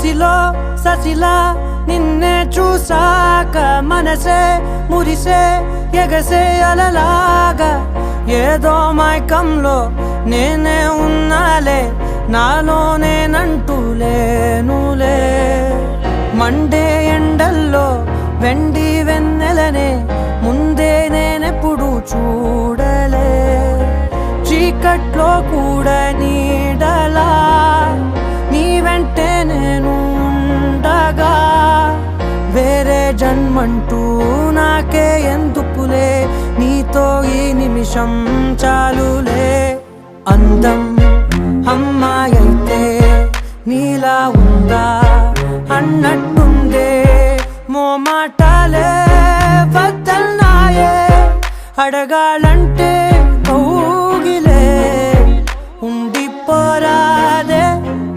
మదిలో ససిలా నిన్నే చూసాక మనసే మురిసే ఎగసే అలలాగా ఏదో మైకంలో నేనే ఉన్నాలే నాలోనేనంటూ లేనులే మండే ఎండల్లో వెండి వెన్నెలనే ముందే నేనెప్పుడు చూడలే చీకట్లో కూడా నీడలా నీ వెంటే నేను ఉండగా వేరే జన్మంటూ నాకే ఎందుకులే నీతో ఈ నిమిషం చాలులే అందం అమ్మాయైతే నీలా ఉందా అన్నట్టుందే మోమాటాలే వద్దన్నాయే అడగాలంటే